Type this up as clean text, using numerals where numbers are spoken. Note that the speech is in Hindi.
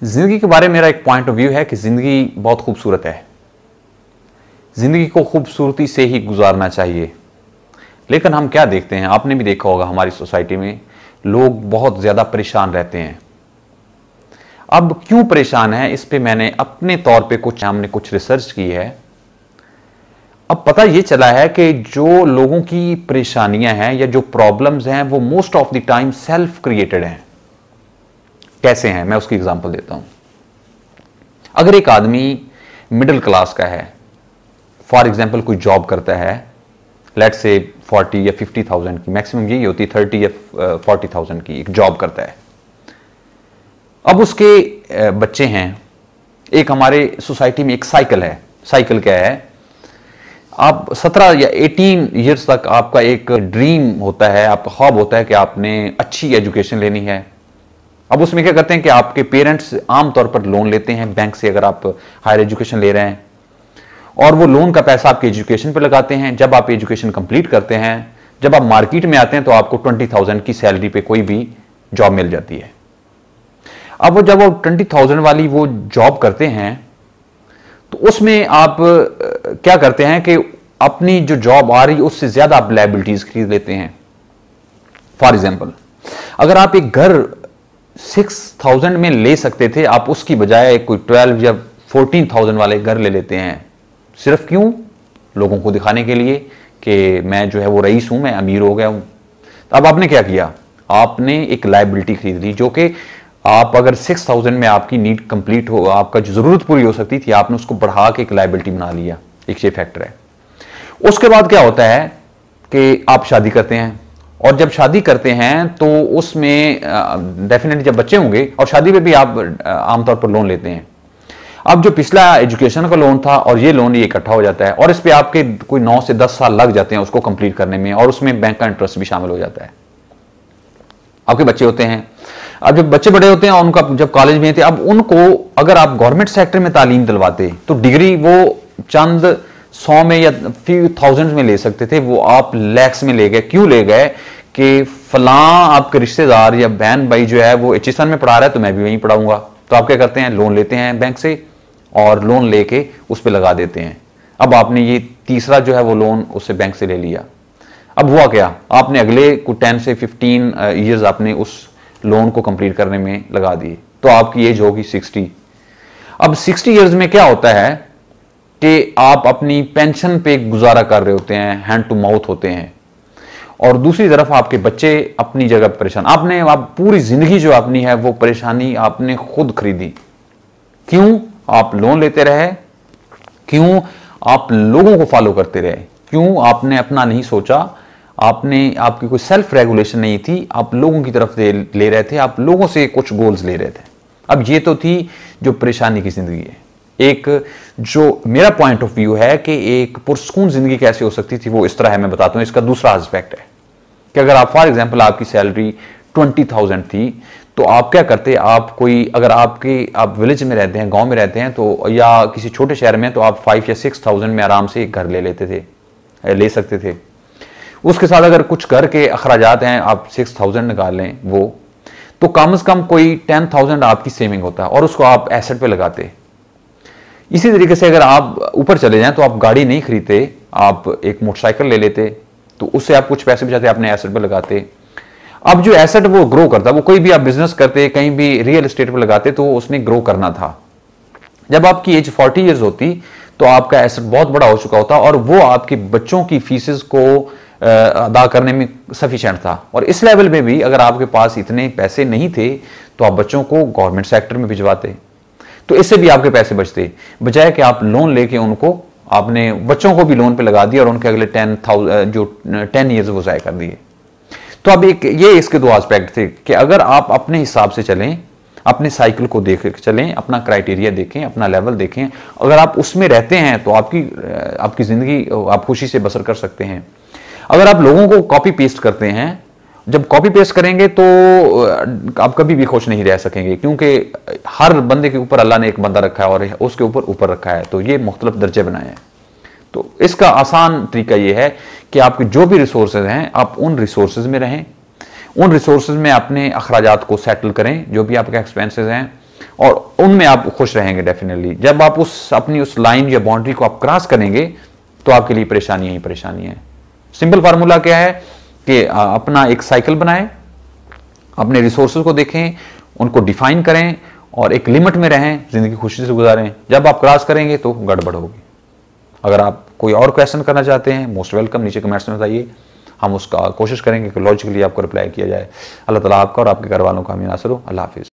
जिंदगी के बारे में मेरा एक पॉइंट ऑफ व्यू है कि जिंदगी बहुत खूबसूरत है। जिंदगी को खूबसूरती से ही गुजारना चाहिए। लेकिन हम क्या देखते हैं, आपने भी देखा होगा हमारी सोसाइटी में लोग बहुत ज्यादा परेशान रहते हैं। अब क्यों परेशान है, इस पे मैंने अपने तौर पे हमने कुछ रिसर्च की है। अब पता ये चला है कि जो लोगों की परेशानियां हैं या जो प्रॉब्लम्स हैं वो most of the time self created हैं। कैसे हैं, मैं उसकी एग्जांपल देता हूं। अगर एक आदमी मिडिल क्लास का है, फॉर एग्जांपल कोई जॉब करता है, लेट्स से 40 या 50,000 की, मैक्सिमम यही होती 30 या 40,000 की एक जॉब करता है। अब उसके बच्चे हैं। एक हमारे सोसाइटी में एक साइकिल है। साइकिल क्या है, आप 17 या 18 ईयर्स तक आपका एक ड्रीम होता है, आपका ख्वाब होता है कि आपने अच्छी एजुकेशन लेनी है। अब उसमें क्या करते हैं कि आपके पेरेंट्स आमतौर पर लोन लेते हैं बैंक से, अगर आप हायर एजुकेशन ले रहे हैं, और वो लोन का पैसा आपके एजुकेशन पे लगाते हैं। जब आप एजुकेशन कंप्लीट करते हैं, जब आप मार्केट में आते हैं, तो आपको 20,000 की सैलरी पे कोई भी जॉब मिल जाती है। अब जब वो 20,000 वाली वो जॉब करते हैं, तो उसमें आप क्या करते हैं कि अपनी जो जॉब आ रही है उससे ज्यादा आप लायबिलिटीज खरीद लेते हैं। फॉर एग्जाम्पल, अगर आप एक घर 6,000 में ले सकते थे, आप उसकी बजाय कोई 12 या 14,000 वाले घर ले लेते हैं। सिर्फ क्यों? लोगों को दिखाने के लिए कि मैं जो है वो रईस हूं, मैं अमीर हो गया हूं। अब आपने क्या किया, आपने एक लायबिलिटी खरीद ली, जो कि आप अगर 6,000 में आपकी नीड कंप्लीट हो, आपका जो जरूरत पूरी हो सकती थी, आपने उसको बढ़ा के एक लायबिलिटी बना लिया। एक ये फैक्टर है। उसके बाद क्या होता है कि आप शादी करते हैं, और जब शादी करते हैं तो उसमें डेफिनेटली जब बच्चे होंगे, और शादी पे भी आप आमतौर पर लोन लेते हैं। अब जो पिछला एजुकेशन का लोन था और ये लोन ये इकट्ठा हो जाता है, और इस पे आपके कोई 9 से 10 साल लग जाते हैं उसको कंप्लीट करने में, और उसमें बैंक का इंटरेस्ट भी शामिल हो जाता है। आपके बच्चे होते हैं, अब जब बच्चे बड़े होते हैं और उनका जब कॉलेज में थे, अब उनको अगर आप गवर्नमेंट सेक्टर में तालीम दिलवाते तो डिग्री वो चंद 100 में या फ्यू थाउजेंड में ले सकते थे, वो आप लैक्स में ले गए। क्यों ले गए कि फलां आपके रिश्तेदार या बहन भाई जो है वो HSN में पढ़ा रहा है तो मैं भी वहीं पढ़ाऊंगा। तो आप क्या करते हैं, लोन लेते हैं बैंक से, और लोन लेके उस पर लगा देते हैं। अब आपने ये तीसरा जो है वो लोन उससे बैंक से ले लिया। अब हुआ क्या, आपने अगले को 10 से 15 ईयर्स आपने उस लोन को कंप्लीट करने में लगा दिए, तो आपकी एज होगी 60। अब 60 ईयर्स में क्या होता है कि आप अपनी पेंशन पे गुजारा कर रहे होते हैं, हैंड टू माउथ होते हैं, और दूसरी तरफ आपके बच्चे अपनी जगह परेशान। आप पूरी जिंदगी जो अपनी है वो परेशानी आपने खुद खरीदी। क्यों? आप लोन लेते रहे, क्यों आप लोगों को फॉलो करते रहे, क्यों आपने अपना नहीं सोचा, आपकी कोई सेल्फ रेगुलेशन नहीं थी, आप लोगों की तरफ ले रहे थे, आप लोगों से कुछ गोल्स ले रहे थे। अब ये तो थी जो परेशानी की जिंदगी है। एक जो मेरा पॉइंट ऑफ व्यू है कि एक पुरसकून जिंदगी कैसे हो सकती थी, वो इस तरह है, मैं बताता हूं। इसका दूसरा एस्पेक्ट है कि अगर आप फॉर एग्जांपल आपकी सैलरी 20,000 थी, तो आप क्या करते, अगर आप विलेज में रहते हैं, गांव में रहते हैं, तो या किसी छोटे शहर में, तो आप 5 या 6,000 में आराम से एक घर ले सकते थे। उसके साथ अगर कुछ घर के अखराजात हैं, आप 6,000 निकाल लें वो, तो कम से कम कोई 10,000 आपकी सेविंग होता है, और उसको आप एसेट पे लगाते। इसी तरीके से अगर आप ऊपर चले जाएं तो आप गाड़ी नहीं खरीदते, आप एक मोटरसाइकिल ले लेते, तो उससे आप कुछ पैसे बचाते, अपने एसेट पे लगाते। अब जो एसेट वो ग्रो करता, वो कोई भी आप बिजनेस करते, कहीं भी रियल एस्टेट पे लगाते, तो उसने ग्रो करना था। जब आपकी एज 40 ईयर्स होती तो आपका एसेट बहुत बड़ा हो चुका होता, और वो आपके बच्चों की फीसेस को अदा करने में सफिशिएंट था। और इस लेवल में भी अगर आपके पास इतने पैसे नहीं थे तो आप बच्चों को गवर्नमेंट सेक्टर में भिजवाते, तो इससे भी आपके पैसे बचते, बजाय कि आप लोन लेके उनको आपने बच्चों को भी लोन पे लगा दिया और उनके अगले 10 ईयर्स वो ज़ाय कर दिए। तो अब ये इसके दो एस्पेक्ट थे कि अगर आप अपने हिसाब से चलें, अपने साइकिल को देख चलें, अपना क्राइटेरिया देखें, अपना लेवल देखें, अगर आप उसमें रहते हैं तो आपकी जिंदगी आप खुशी से बसर कर सकते हैं। अगर आप लोगों को कॉपी पेस्ट करते हैं, जब कॉपी पेस्ट करेंगे तो आप कभी भी खुश नहीं रह सकेंगे, क्योंकि हर बंदे के ऊपर अल्लाह ने एक बंदा रखा है और उसके ऊपर रखा है, तो ये मुख्तलिफ दर्जे बनाए हैं। तो इसका आसान तरीका ये है कि आपके जो भी रिसोर्सेज हैं, आप उन रिसोर्सेज में रहें, उन रिसोर्सेज में अपने अखराजात को सेटल करें, जो भी आपके एक्सपेंसेस हैं, और उनमें आप खुश रहेंगे डेफिनेटली। जब आप अपनी उस लाइन या बाउंड्री को आप क्रॉस करेंगे तो आपके लिए परेशानी ही परेशानी है। सिंपल फार्मूला क्या है कि अपना एक साइकिल बनाएं, अपने रिसोर्सेज को देखें, उनको डिफाइन करें और एक लिमिट में रहें, जिंदगी खुशी से गुजारें। जब आप क्रॉस करेंगे तो गड़बड़ होगी। अगर आप कोई और क्वेश्चन करना चाहते हैं, मोस्ट वेलकम, नीचे कमेंट्स में बताइए, हम उसका कोशिश करेंगे कि लॉजिकली आपको रिप्लाई किया जाए। अल्लाह ताला आपका और आपके घर वालों का हमें नासर हो। अल्लाह हाफिज़।